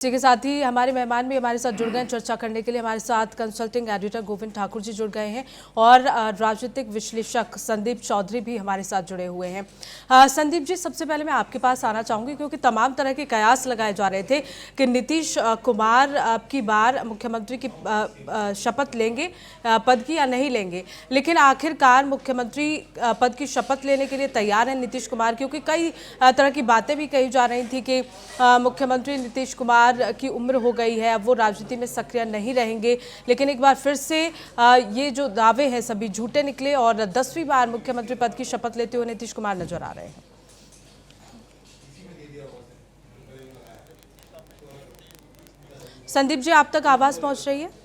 इसी के साथ ही हमारे मेहमान भी हमारे साथ जुड़ गए हैं चर्चा करने के लिए। हमारे साथ कंसल्टिंग एडिटर गोविंद ठाकुर जी जुड़ गए हैं और राजनीतिक विश्लेषक संदीप चौधरी भी हमारे साथ जुड़े हुए हैं। संदीप जी, सबसे पहले मैं आपके पास आना चाहूंगी क्योंकि तमाम तरह के कयास लगाए जा रहे थे कि नीतीश कुमार अब की बार मुख्यमंत्री की शपथ लेंगे पद की या नहीं लेंगे, लेकिन आखिरकार मुख्यमंत्री पद की शपथ लेने के लिए तैयार है नीतीश कुमार, क्योंकि कई तरह की बातें भी कही जा रही थी कि मुख्यमंत्री नीतीश कुमार की उम्र हो गई है, अब वो राजनीति में सक्रिय नहीं रहेंगे। लेकिन एक बार फिर से ये जो दावे हैं सभी झूठे निकले और 10वीं बार मुख्यमंत्री पद की शपथ लेते हुए नीतीश कुमार नजर आ रहे हैं। संदीप जी, आप तक आवाज पहुंच रही है?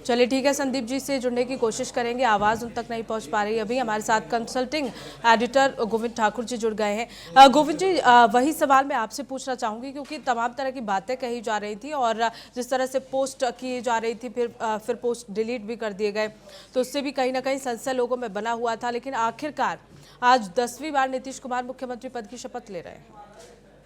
चलिए ठीक है, संदीप जी से जुड़ने की कोशिश करेंगे, आवाज़ उन तक नहीं पहुंच पा रही। अभी हमारे साथ कंसल्टिंग एडिटर गोविंद ठाकुर जी जुड़ गए हैं। गोविंद जी, वही सवाल मैं आपसे पूछना चाहूंगी क्योंकि तमाम तरह की बातें कही जा रही थी और जिस तरह से पोस्ट की जा रही थी, फिर पोस्ट डिलीट भी कर दिए गए, तो उससे भी कहीं ना कहीं संशय लोगों में बना हुआ था। लेकिन आखिरकार आज 10वीं बार नीतीश कुमार मुख्यमंत्री पद की शपथ ले रहे हैं।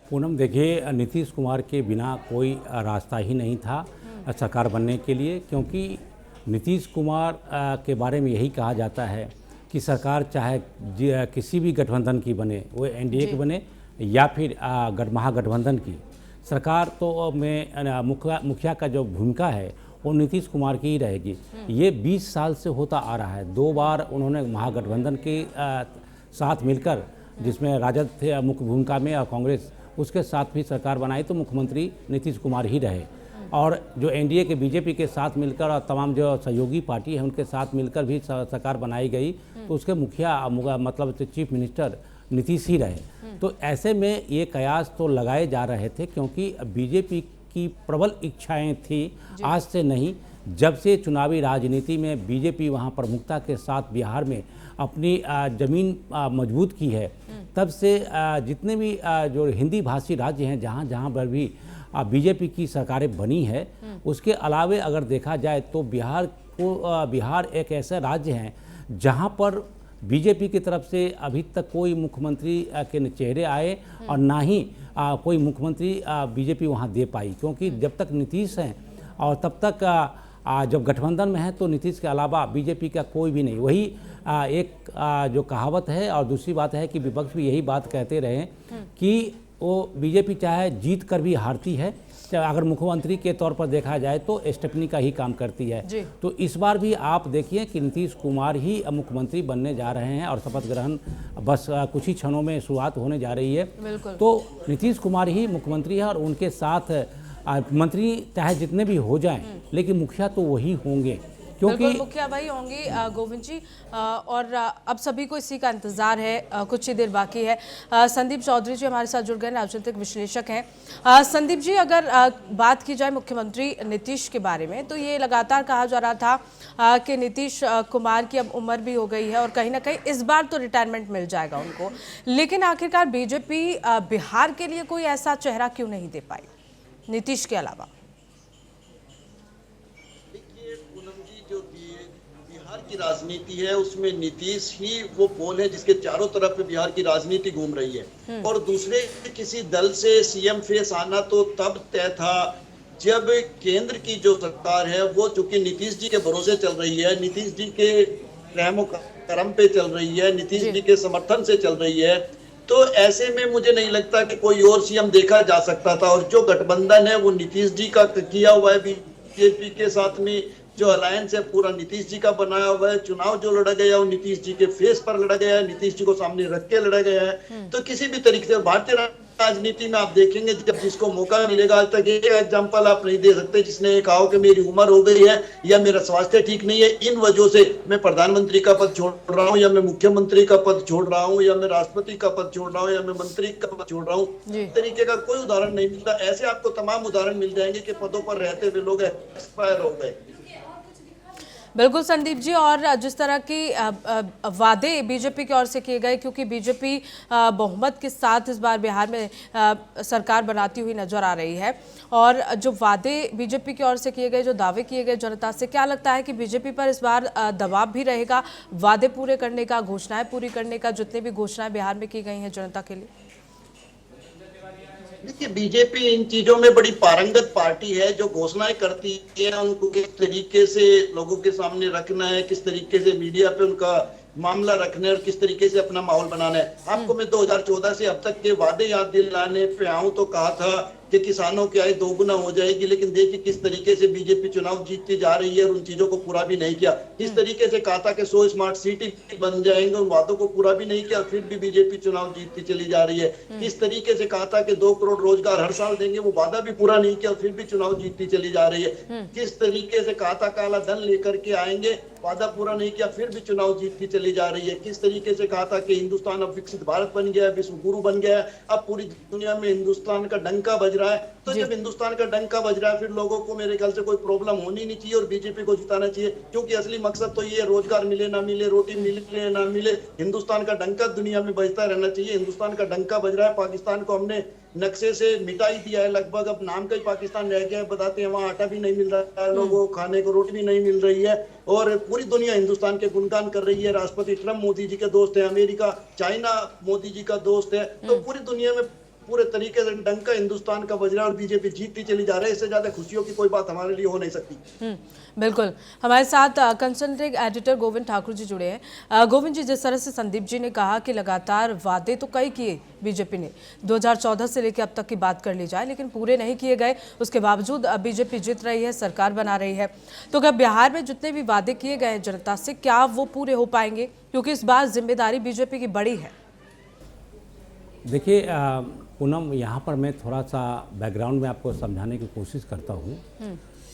पूनम, देखिए, नीतीश कुमार के बिना कोई रास्ता ही नहीं था सरकार बनने के लिए, क्योंकि नीतीश कुमार के बारे में यही कहा जाता है कि सरकार चाहे किसी भी गठबंधन की बने, वो एनडीए की बने या फिर महागठबंधन की सरकार, तो में मुखिया का जो भूमिका है वो नीतीश कुमार की ही रहेगी। ये 20 साल से होता आ रहा है। 2 बार उन्होंने महागठबंधन के साथ मिलकर, जिसमें राजद थे मुख्य भूमिका में और कांग्रेस, उसके साथ भी सरकार बनाई तो मुख्यमंत्री नीतीश कुमार ही रहे। और जो एनडीए के बीजेपी के साथ मिलकर और तमाम जो सहयोगी पार्टी है उनके साथ मिलकर भी सरकार बनाई गई तो उसके मुखिया मतलब चीफ मिनिस्टर नीतीश ही रहे। तो ऐसे में ये कयास तो लगाए जा रहे थे, क्योंकि बीजेपी की प्रबल इच्छाएं थी, आज से नहीं, जब से चुनावी राजनीति में बीजेपी वहाँ प्रमुखता के साथ बिहार में अपनी जमीन मजबूत की है, तब से जितने भी जो हिंदी भाषी राज्य हैं, जहाँ जहाँ पर भी बीजेपी की सरकारें बनी है, उसके अलावे अगर देखा जाए तो बिहार एक ऐसा राज्य है जहाँ पर बीजेपी की तरफ से अभी तक कोई मुख्यमंत्री के चेहरे आए और ना ही कोई मुख्यमंत्री बीजेपी वहाँ दे पाई, क्योंकि जब तक नीतीश हैं और तब तक जब गठबंधन में है तो नीतीश के अलावा बीजेपी का कोई भी नहीं। वही एक जो कहावत है। और दूसरी बात है कि विपक्ष भी यही बात कहते रहे कि वो बीजेपी चाहे जीत कर भी हारती है, अगर मुख्यमंत्री के तौर पर देखा जाए तो स्टेपनी का ही काम करती है। तो इस बार भी आप देखिए कि नीतीश कुमार ही मुख्यमंत्री बनने जा रहे हैं और शपथ ग्रहण बस कुछ ही क्षणों में शुरुआत होने जा रही है। तो नीतीश कुमार ही मुख्यमंत्री है और उनके साथ मंत्री चाहे जितने भी हो जाएं, लेकिन मुखिया तो वही होंगे, क्योंकि मुखिया वही होंगी गोविंद जी। और अब सभी को इसी का इंतजार है, कुछ ही देर बाकी है। संदीप चौधरी जी हमारे साथ जुड़ गए, राजनीतिक विश्लेषक हैं। संदीप जी, अगर बात की जाए मुख्यमंत्री नीतीश के बारे में, तो ये लगातार कहा जा रहा था कि नीतीश कुमार की अब उम्र भी हो गई है और कहीं ना कहीं इस बार तो रिटायरमेंट मिल जाएगा उनको, लेकिन आखिरकार बीजेपी बिहार के लिए कोई ऐसा चेहरा क्यों नहीं दे पाई नीतीश के अलावा? की राजनीति है उसमें नीतीश ही वो पोल है जिसके चारों तरफ बिहार की राजनीति घूम रही है। और दूसरे किसी दल से सीएम फेस आना तो तब तय था जब केंद्र की जो सरकार है वो चूंकि नीतीश जी के भरोसे चल रही है, नीतीश जी के रहमो करम पे चल रही है, नीतीश जी के समर्थन से चल रही है, तो ऐसे में मुझे नहीं लगता कि कोई और सीएम देखा जा सकता था। और जो गठबंधन है वो नीतीश जी का किया हुआ है, बीजेपी के साथ में जो अलायंस है पूरा नीतीश जी का बनाया हुआ है। चुनाव जो लड़ा गया वो नीतीश जी के फेस पर लड़ा गया है, नीतीश जी को सामने रख के लड़ा गया है। तो किसी भी तरीके से भारतीय राजनीति में आप देखेंगे जब जिसको मौका मिलेगा, आज तक एक एग्जांपल आप नहीं दे सकते जिसने कहा कि मेरी उम्र हो गई है या मेरा स्वास्थ्य ठीक नहीं है, इन वजहों से मैं प्रधानमंत्री का पद छोड़ रहा हूँ या मैं मुख्यमंत्री का पद छोड़ रहा हूँ या मैं राष्ट्रपति का पद छोड़ रहा हूँ या मैं मंत्री का पद छोड़ रहा हूँ, इस तरीके का कोई उदाहरण नहीं मिलता। ऐसे आपको तमाम उदाहरण मिल जाएंगे कि पदों पर रहते हुए लोग एक्सपायर हो गए। बिल्कुल संदीप जी, और जिस तरह की वादे बीजेपी की ओर से किए गए, क्योंकि बीजेपी बहुमत के साथ इस बार बिहार में सरकार बनाती हुई नजर आ रही है, और जो वादे बीजेपी की ओर से किए गए, जो दावे किए गए जनता से, क्या लगता है कि बीजेपी पर इस बार दबाव भी रहेगा वादे पूरे करने का, घोषणाएं पूरी करने का, जितने भी घोषणाएं बिहार में की गई हैं जनता के लिए? देखिए, बीजेपी इन चीजों में बड़ी पारंगत पार्टी है। जो घोषणाएं करती है उनको किस तरीके से लोगों के सामने रखना है, किस तरीके से मीडिया पे उनका मामला रखना है और किस तरीके से अपना माहौल बनाना है। आपको मैं 2014 से अब तक के वादे याद दिलाने पे आऊं तो कहा था कि किसानों की आय दोगुना हो जाएगी, लेकिन देखिए किस तरीके से बीजेपी चुनाव जीतती जा रही है और उन चीजों को पूरा भी नहीं किया। किस तरीके से कहा था कि 100 स्मार्ट सिटी बन जाएंगे, उन वादों को पूरा भी नहीं किया, फिर भी बीजेपी चुनाव जीतती चली जा रही है। किस तरीके से कहा था कि 2 करोड़ रोजगार हर साल देंगे, वो वादा भी पूरा नहीं किया, फिर भी चुनाव जीतती चली जा रही है। किस तरीके से कहा था काला धन लेकर के आएंगे, वादा पूरा नहीं किया, फिर भी चुनाव जीतती चली जा रही है। किस तरीके से कहा था कि हिंदुस्तान अब विकसित भारत बन गया है, विश्व गुरु बन गया है, अब पूरी दुनिया में हिंदुस्तान का डंका बज रहा है। तो जब हिंदुस्तान का डंका बज रहा है, फिर लोगों को मेरे ख्याल से कोई प्रॉब्लम होनी नहीं चाहिए और बीजेपी को जिताना चाहिए, क्योंकि असली मकसद तो ये है, रोजगार मिले ना मिले, रोटी मिले ना मिले, हिंदुस्तान का डंका दुनिया में बजता रहना चाहिए। हिंदुस्तान का डंका बज रहा है। पाकिस्तान को हमने नक्शे से मिटा ही दिया है लगभग, अब नाम का ही पाकिस्तान रह गया है। बताते हैं वहाँ आटा भी नहीं मिल रहा है, लोगों को खाने को रोटी भी नहीं मिल रही है और पूरी दुनिया हिंदुस्तान के गुणगान कर रही है। राष्ट्रपति ट्रम्प मोदी जी के दोस्त है, अमेरिका चाइना मोदी जी का दोस्त है, तो पूरी दुनिया में पूरे तरीके से डंका हिंदुस्तान का बज रहा है और बीजेपी जीतती चली जा रही है। इससे ज्यादा खुशियों की कोई बात हमारे लिए हो नहीं सकती। बिल्कुल। हमारे साथ कंसल्टेंट एडिटर गोविंद ठाकुर जी जुड़े हैं। गोविंद जी, जिस तरह से संदीप जी ने कहा कि लगातार वादे तो कई किए बीजेपी ने, 2014 से लेकर अब तक की बात कर ली जाए, लेकिन पूरे नहीं किए गए। उसके बावजूद बीजेपी जीत रही है, सरकार बना रही है। तो क्या बिहार में जितने भी वादे किए गए हैं जनता से, क्या वो पूरे हो पाएंगे? क्योंकि इस बार जिम्मेदारी बीजेपी की बड़ी है। देखिए पूनम, यहाँ पर मैं थोड़ा सा बैकग्राउंड में आपको समझाने की कोशिश करता हूँ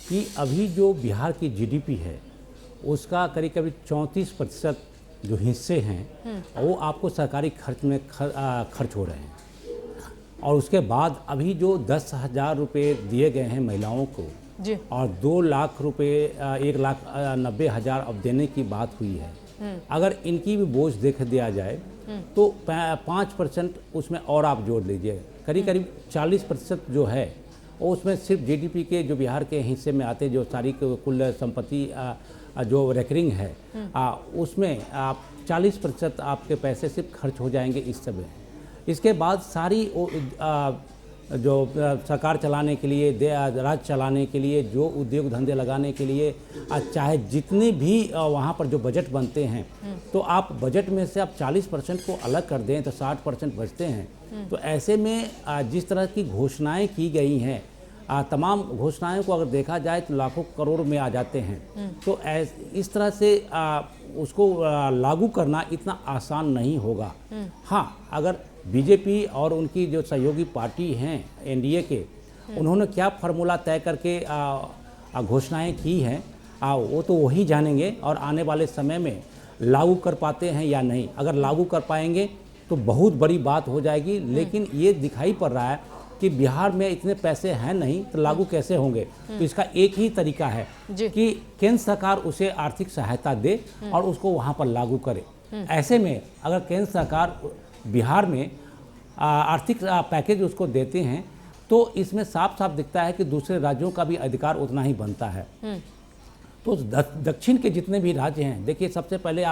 कि अभी जो बिहार की जीडीपी है उसका करीब करीब 34% जो हिस्से हैं वो आपको सरकारी खर्च में खर्च हो रहे हैं। और उसके बाद अभी जो 10,000 रुपये दिए गए हैं महिलाओं को जी, और 2 लाख रुपये 1,90,000 अब देने की बात हुई है। अगर इनकी भी बोझ देख दिया जाए तो 5% उसमें और आप जोड़ लीजिए, करीब करीब 40% जो है वो उसमें सिर्फ जीडीपी के जो बिहार के हिस्से में आते जो सारी कुल संपत्ति जो रेकरिंग है उसमें आप 40% आपके पैसे सिर्फ खर्च हो जाएंगे इस समय। इसके बाद सारी जो सरकार चलाने के लिए, राज्य चलाने के लिए, जो उद्योग धंधे लगाने के लिए, चाहे जितने भी वहाँ पर जो बजट बनते हैं, तो आप बजट में से आप 40% को अलग कर दें तो 60% बचते हैं। तो ऐसे में जिस तरह की घोषणाएं की गई हैं, तमाम घोषणाओं को अगर देखा जाए तो लाखों करोड़ में आ जाते हैं। तो इस तरह से उसको लागू करना इतना आसान नहीं होगा। हाँ, अगर बीजेपी और उनकी जो सहयोगी पार्टी हैं एनडीए के, उन्होंने क्या फार्मूला तय करके घोषणाएं की हैं वो तो वही जानेंगे और आने वाले समय में लागू कर पाते हैं या नहीं। अगर लागू कर पाएंगे तो बहुत बड़ी बात हो जाएगी, लेकिन ये दिखाई पड़ रहा है कि बिहार में इतने पैसे हैं नहीं तो लागू कैसे होंगे। तो इसका एक ही तरीका है कि केंद्र सरकार उसे आर्थिक सहायता दे और उसको वहाँ पर लागू करे। ऐसे में अगर केंद्र सरकार बिहार में आर्थिक पैकेज उसको देते हैं तो इसमें साफ साफ दिखता है कि दूसरे राज्यों का भी अधिकार उतना ही बनता है। तो दक्षिण के जितने भी राज्य हैं, देखिए सबसे पहले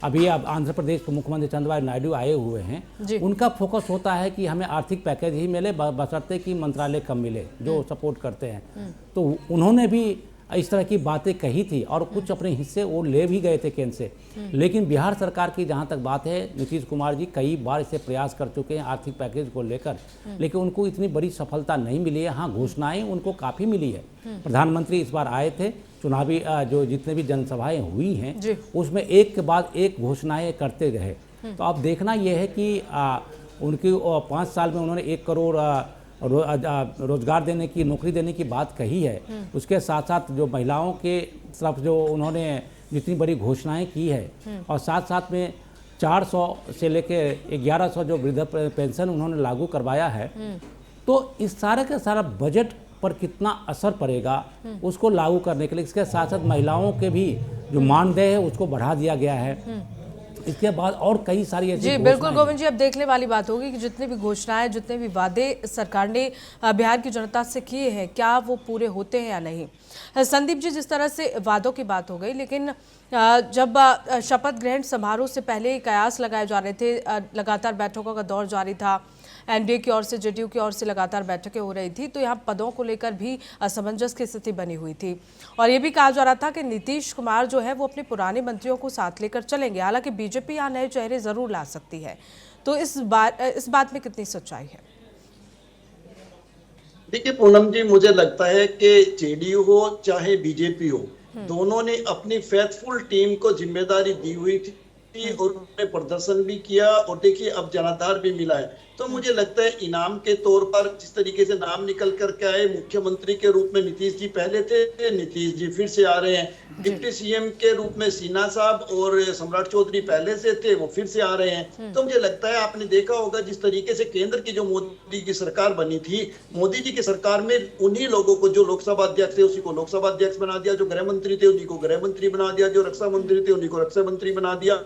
अभी आप आंध्र प्रदेश के मुख्यमंत्री चंद्रबाबू नायडू आए हुए हैं, उनका फोकस होता है कि हमें आर्थिक पैकेज ही मिले, बशर्ते कि मंत्रालय कम मिले जो सपोर्ट करते हैं। तो उन्होंने भी इस तरह की बातें कही थी और कुछ अपने हिस्से वो ले भी गए थे केंद्र से। लेकिन बिहार सरकार की जहाँ तक बात है, नीतीश कुमार जी कई बार इसे प्रयास कर चुके हैं आर्थिक पैकेज को लेकर, लेकिन उनको इतनी बड़ी सफलता नहीं मिली है। हाँ, घोषणाएं उनको काफ़ी मिली है। प्रधानमंत्री इस बार आए थे, चुनावी जो जितने भी जनसभाएं हुई हैं उसमें एक के बाद एक घोषणाएं करते रहे। तो अब देखना यह है कि उनकी 5 साल में उन्होंने 1 करोड़ रोजगार देने की, नौकरी देने की बात कही है। उसके साथ साथ जो महिलाओं के तरफ जो उन्होंने जितनी बड़ी घोषणाएं की है और साथ साथ में 400 से लेके 1100 जो वृद्ध पेंशन उन्होंने लागू करवाया है, तो इस सारे का सारा बजट पर कितना असर पड़ेगा उसको लागू करने के लिए। इसके साथ साथ महिलाओं के भी जो मानदेय है उसको बढ़ा दिया गया है। इसके बाद और कई सारी जी बिल्कुल गोविंद जी, अब देखने वाली बात होगी कि जितने भी घोषणाएं, जितने भी वादे सरकार ने बिहार की जनता से किए हैं, क्या वो पूरे होते हैं या नहीं। संदीप जी, जिस तरह से वादों की बात हो गई, लेकिन जब शपथ ग्रहण समारोह से पहले कयास लगाए जा रहे थे, लगातार बैठकों का दौर जारी था, एनडीए की ओर से, जेडीयू की ओर से लगातार बैठकें हो रही थी, तो यहाँ पदों को लेकर भी असमंजस की स्थिति बनी हुई थी और ये भी कहा जा रहा था कि नीतीश कुमार जो है वो अपने पुराने मंत्रियों को साथ लेकर चलेंगे। हालांकि बीजेपी यहाँ नए चेहरे जरूर ला सकती है, तो इस बात में कितनी सच्चाई है? देखिए पूनम जी, मुझे लगता है कि जेडीयू हो चाहे बीजेपी हो, दोनों ने अपनी फेथफुल टीम को जिम्मेदारी दी हुई थी और उन्होंने प्रदर्शन भी किया और देखिए अब जनाधार भी मिला है। तो मुझे लगता है इनाम के तौर पर जिस तरीके से नाम निकल करके आए, मुख्यमंत्री के रूप में नीतीश जी पहले थे, नीतीश जी फिर से आ रहे हैं। डिप्टी सीएम के रूप में सिन्हा साहब और सम्राट चौधरी पहले से थे, वो फिर से आ रहे हैं। तो मुझे लगता है आपने देखा होगा जिस तरीके से केंद्र की जो मोदी की सरकार बनी थी, मोदी जी की सरकार में उन्हीं लोगों को, जो लोकसभा अध्यक्ष थे उसी को लोकसभा अध्यक्ष बना दिया, जो गृह मंत्री थे उन्हीं को गृह मंत्री बना दिया, जो रक्षा मंत्री थे उन्हीं को रक्षा मंत्री बना दिया,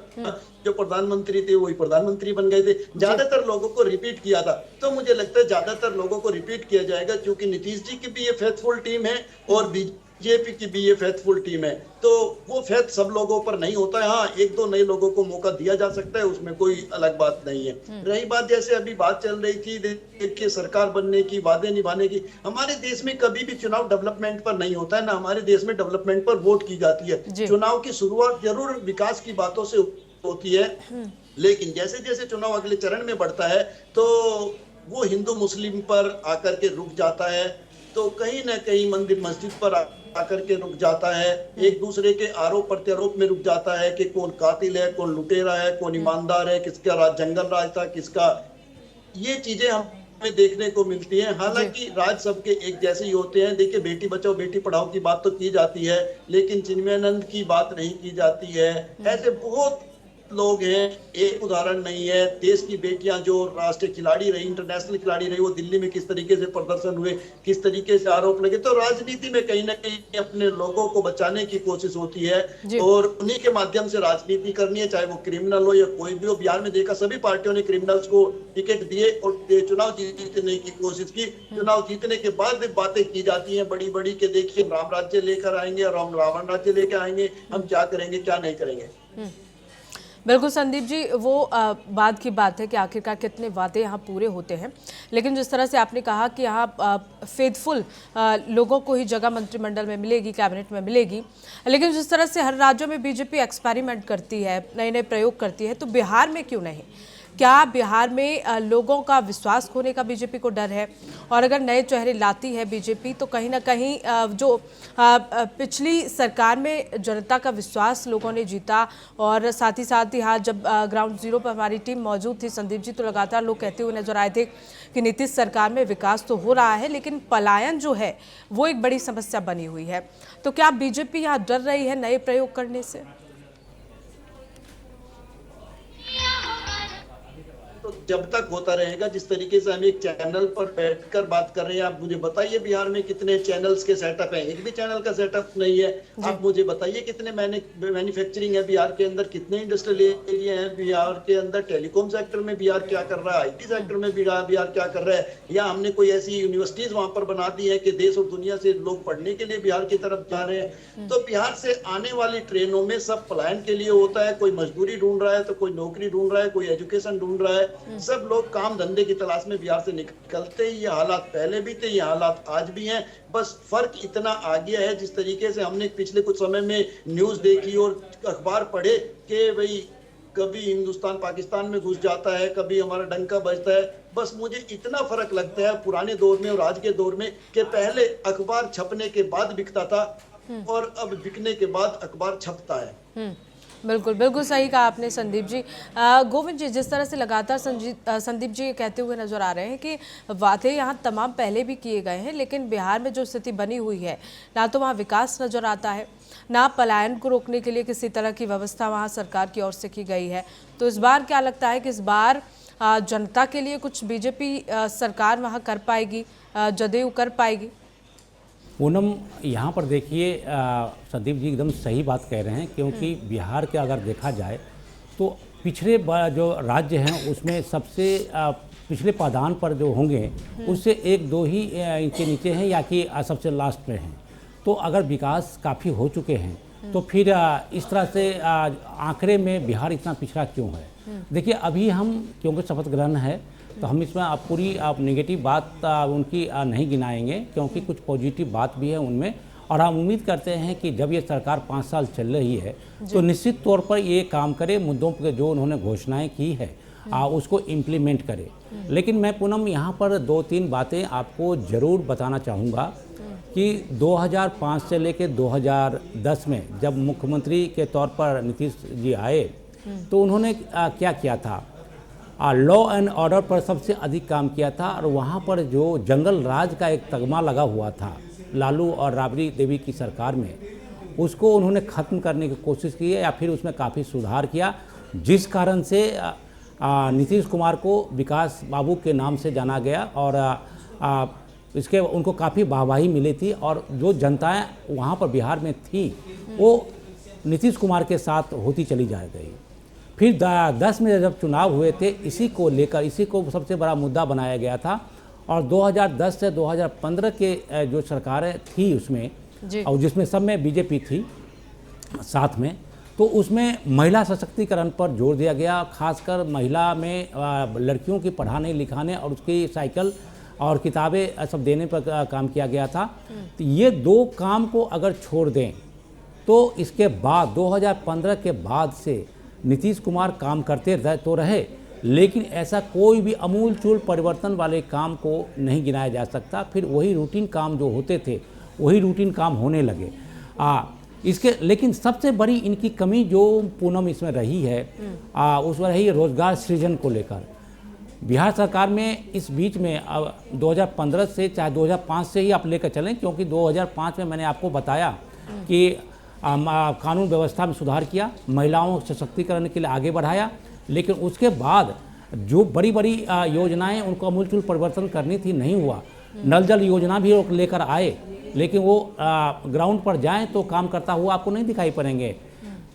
जो प्रधानमंत्री थे वही प्रधानमंत्री बन गए थे। ज्यादातर लोगों को रिपीट किया था। तो मुझे लगता है ज्यादातर लोगों को रिपीट किया जाएगा, क्योंकि नीतीश जी की भी ये फेथफुल टीम है और बीजेपी की भी ये फेथफुल टीम है। तो वो फेथ सब लोगों पर नहीं होता है। हाँ, एक दो नए लोगों को मौका दिया जा सकता है, उसमें कोई अलग बात नहीं है। रही बात जैसे अभी बात चल रही थी देखिए सरकार बनने की, वादे निभाने की, हमारे देश में कभी भी चुनाव डेवलपमेंट पर नहीं होता है, ना हमारे देश में डेवलपमेंट पर वोट की जाती है। चुनाव की शुरुआत जरूर विकास की बातों से होती है, लेकिन जैसे जैसे चुनाव अगले चरण में बढ़ता है तो वो हिंदू मुस्लिम पर आकर के रुक जाता है, तो कहीं ना कहीं मंदिर मस्जिद पर आकर के रुक जाता है, एक दूसरे के आरोप प्रत्यारोप में रुक जाता है कि कौन कातिल है, कौन लुटेरा है, कौन ईमानदार है, किसका राज जंगल राज था, किसका, ये चीजें हमें देखने को मिलती हैं। हालांकि राज सबके एक जैसे ही होते हैं। देखिए बेटी बचाओ बेटी पढ़ाओ की बात तो की जाती है, लेकिन चिन्मयानंद की बात नहीं की जाती है। ऐसे बहुत लोग हैं, एक उदाहरण नहीं है। देश की बेटियां जो राष्ट्रीय खिलाड़ी रही, इंटरनेशनल खिलाड़ी रही, वो दिल्ली में किस तरीके से प्रदर्शन हुए, किस तरीके से आरोप लगे। तो राजनीति में कहीं ना कहीं अपने लोगों को बचाने की कोशिश होती है और उन्हीं के माध्यम से राजनीति करनी है, चाहे वो क्रिमिनल हो या कोई भी हो। बिहार में देखा सभी पार्टियों ने क्रिमिनल्स को टिकट दिए और चुनाव जीतने की कोशिश की। चुनाव जीतने के बाद बातें की जाती है बड़ी बड़ी के देखिए राम राज्य लेकर आएंगे और हम रावण राज्य लेकर आएंगे, हम क्या करेंगे क्या नहीं करेंगे। बिल्कुल संदीप जी, वो बात की बात है कि आखिरकार कितने वादे यहाँ पूरे होते हैं, लेकिन जिस तरह से आपने कहा कि यहाँ फेथफुल लोगों को ही जगह मंत्रिमंडल में मिलेगी, कैबिनेट में मिलेगी, लेकिन जिस तरह से हर राज्यों में बीजेपी एक्सपेरिमेंट करती है, नए नए प्रयोग करती है, तो बिहार में क्यों नहीं? क्या बिहार में लोगों का विश्वास खोने का बीजेपी को डर है? और अगर नए चेहरे लाती है बीजेपी तो कहीं ना कहीं जो पिछली सरकार में जनता का विश्वास लोगों ने जीता और साथ ही हाँ जब ग्राउंड जीरो पर हमारी टीम मौजूद थी संदीप जी, तो लगातार लोग कहते हुए नजर आए थे कि नीतीश सरकार में विकास तो हो रहा है लेकिन पलायन जो है वो एक बड़ी समस्या बनी हुई है। तो क्या बीजेपी यहाँ डर रही है नए प्रयोग करने से? तो जब तक होता रहेगा, जिस तरीके से हम एक चैनल पर बैठकर बात कर रहे हैं, आप मुझे बताइए बिहार में कितने चैनल्स के सेटअप हैं? एक भी चैनल का सेटअप नहीं है। आप मुझे बताइए कितने मैन्युफैक्चरिंग है बिहार के अंदर, कितने इंडस्ट्रियल एरिया है बिहार के अंदर, टेलीकॉम सेक्टर में बिहार क्या कर रहा है, IT सेक्टर में बिहार क्या कर रहा है, या हमने कोई ऐसी यूनिवर्सिटीज वहां पर बना दी है कि देश और दुनिया से लोग पढ़ने के लिए बिहार की तरफ जा रहे हैं। तो बिहार से आने वाली ट्रेनों में सब पलायन के लिए होता है, कोई मजदूरी ढूंढ रहा है तो कोई नौकरी ढूंढ रहा है, कोई एजुकेशन ढूंढ रहा है, सब लोग काम धंधे की तलाश में बिहार से निकलते। ये हालात पहले भी थे, ये हालात आज भी हैं, बस फर्क इतना आ गया है जिस तरीके से हमने पिछले कुछ समय में न्यूज देखी और अखबार पढ़े कि भाई कभी हिंदुस्तान पाकिस्तान में घुस जाता है, कभी हमारा डंका बजता है। बस मुझे इतना फर्क लगता है पुराने दौर में और आज के दौर में कि पहले अखबार छपने के बाद बिकता था और अब बिकने के बाद अखबार छपता है। बिल्कुल बिल्कुल सही कहा आपने संदीप जी। गोविंद जी, जिस तरह से लगातार संदीप जी ये कहते हुए नजर आ रहे हैं कि वादे यहाँ तमाम पहले भी किए गए हैं, लेकिन बिहार में जो स्थिति बनी हुई है, ना तो वहाँ विकास नजर आता है, ना पलायन को रोकने के लिए किसी तरह की व्यवस्था वहाँ सरकार की ओर से की गई है। तो इस बार क्या लगता है कि इस बार जनता के लिए कुछ बीजेपी सरकार वहाँ कर पाएगी, जदयू कर पाएगी? पूनम, यहाँ पर देखिए संदीप जी एकदम सही बात कह रहे हैं, क्योंकि बिहार के अगर देखा जाए तो पिछड़े जो राज्य हैं उसमें सबसे पिछले पायदान पर जो होंगे उससे एक दो ही इनके नीचे हैं या कि सबसे लास्ट में हैं। तो अगर विकास काफ़ी हो चुके हैं तो फिर इस तरह से आंकड़े में बिहार इतना पिछड़ा क्यों है? देखिए अभी हम क्योंकि शपथ ग्रहण है तो हम इसमें आप पूरी आप नेगेटिव बात उनकी नहीं गिनाएंगे, क्योंकि कुछ पॉजिटिव बात भी है उनमें। और हम उम्मीद करते हैं कि जब ये सरकार 5 साल चल रही है तो निश्चित तौर पर ये काम करे, मुद्दों पर जो उन्होंने घोषणाएं की है उसको इम्प्लीमेंट करे। लेकिन मैं पूनम यहाँ पर 2-3 बातें आपको ज़रूर बताना चाहूँगा कि 2005 से लेकर 2010 में जब मुख्यमंत्री के तौर पर नीतीश जी आए तो उन्होंने क्या किया था, लॉ एंड ऑर्डर पर सबसे अधिक काम किया था। और वहाँ पर जो जंगल राज का एक तगमा लगा हुआ था लालू और राबड़ी देवी की सरकार में, उसको उन्होंने ख़त्म करने की कोशिश की है या फिर उसमें काफ़ी सुधार किया, जिस कारण से नीतीश कुमार को विकास बाबू के नाम से जाना गया। और इसके उनको काफ़ी वाहवाही मिली थी और जो जनताएं वहाँ पर बिहार में थी वो नीतीश कुमार के साथ होती चली जा गई। फिर 10 में जब चुनाव हुए थे, इसी को लेकर इसी को सबसे बड़ा मुद्दा बनाया गया था। और 2010 से 2015 के जो सरकारें थी उसमें, और जिसमें सब में बीजेपी थी साथ में, तो उसमें महिला सशक्तिकरण पर जोर दिया गया, खासकर महिला में लड़कियों की पढ़ाने लिखाने और उसकी साइकिल और किताबें सब देने पर काम किया गया था। तो ये 2 काम को अगर छोड़ दें तो इसके बाद 2015 के बाद से नीतीश कुमार काम करते तो रहे, लेकिन ऐसा कोई भी अमूलचूल परिवर्तन वाले काम को नहीं गिनाया जा सकता। फिर वही रूटीन काम जो होते थे वही रूटीन काम होने लगे। इसके लेकिन सबसे बड़ी इनकी कमी जो पूनम इसमें रही है उसमें रही रोजगार सृजन को लेकर। बिहार सरकार में इस बीच में 2015 से चाहे 2005 से ही आप लेकर चलें, क्योंकि 2005 में मैंने आपको बताया कि कानून व्यवस्था में सुधार किया, महिलाओं सशक्तिकरण के लिए आगे बढ़ाया, लेकिन उसके बाद जो बड़ी बड़ी योजनाएं उनको अमूलचूल परिवर्तन करनी थी नहीं हुआ। नल जल योजना भी लेकर आए, लेकिन वो ग्राउंड पर जाएं तो काम करता हुआ आपको नहीं दिखाई पड़ेंगे।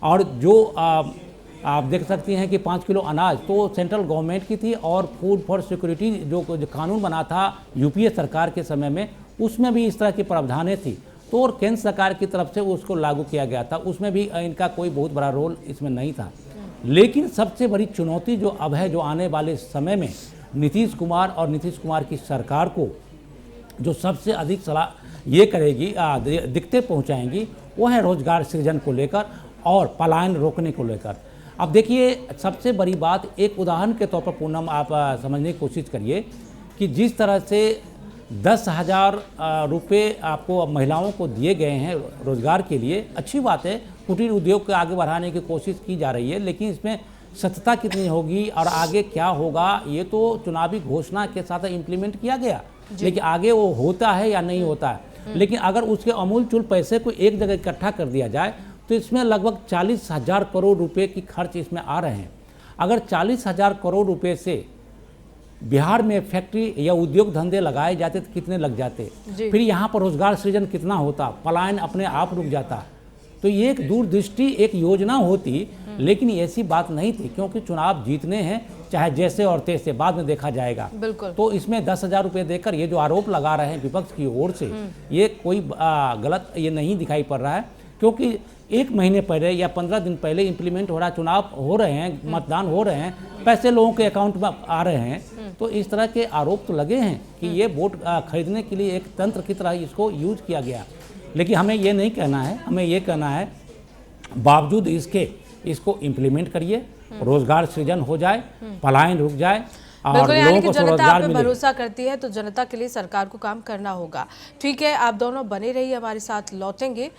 और जो आप देख सकती हैं कि 5 किलो अनाज तो सेंट्रल गवर्नमेंट की थी, और फूड फॉर सिक्योरिटी जो कानून बना था यूपीए सरकार के समय में, उसमें भी इस तरह की प्रावधानें थी, तो और केंद्र सरकार की तरफ से उसको लागू किया गया था, उसमें भी इनका कोई बहुत बड़ा रोल इसमें नहीं था। लेकिन सबसे बड़ी चुनौती जो अब है, जो आने वाले समय में नीतीश कुमार और नीतीश कुमार की सरकार को जो सबसे अधिक सलाह ये करेगी, दिक्कतें पहुंचाएंगी, वो है रोजगार सृजन को लेकर और पलायन रोकने को लेकर। अब देखिए, सबसे बड़ी बात, एक उदाहरण के तौर पर पूनम आप समझने की कोशिश करिए कि जिस तरह से 10,000 रुपये आपको महिलाओं को दिए गए हैं रोजगार के लिए, अच्छी बात है, कुटीर उद्योग को आगे बढ़ाने की कोशिश की जा रही है, लेकिन इसमें सत्यता कितनी होगी और आगे क्या होगा, ये तो चुनावी घोषणा के साथ इम्प्लीमेंट किया गया, लेकिन आगे वो होता है या नहीं होता है। लेकिन अगर उसके अमूलचूल पैसे को एक जगह इकट्ठा कर दिया जाए तो इसमें लगभग 40,000 करोड़ रुपए की खर्च इसमें आ रहे हैं। अगर 40,000 करोड़ रुपए से बिहार में फैक्ट्री या उद्योग धंधे लगाए जाते तो कितने लग जाते, फिर यहाँ पर रोजगार सृजन कितना होता, पलायन अपने आप रुक जाता। तो ये एक दूरदृष्टि एक योजना होती, लेकिन ऐसी बात नहीं थी, क्योंकि चुनाव जीतने हैं, चाहे जैसे और तैसे, बाद में देखा जाएगा। तो इसमें 10,000 रुपये देकर ये जो आरोप लगा रहे हैं विपक्ष की ओर से, ये कोई गलत ये नहीं दिखाई पड़ रहा है, क्योंकि 1 महीने पहले या 15 दिन पहले इम्प्लीमेंट हो रहा, चुनाव हो रहे हैं, मतदान हो रहे हैं, पैसे लोगों के अकाउंट में आ रहे हैं। तो इस तरह के आरोप तो लगे हैं कि ये वोट खरीदने के लिए एक तंत्र की तरह इसको यूज किया गया। लेकिन हमें ये नहीं कहना है, हमें ये कहना है बावजूद इसको इम्प्लीमेंट करिए, रोजगार सृजन हो जाए, पलायन रुक जाए और लोगों को जनता रोजगार आप पे मिले। भरोसा करती है तो जनता के लिए सरकार को काम करना होगा। ठीक है, आप दोनों बने रहिए, हमारे साथ लौटेंगे।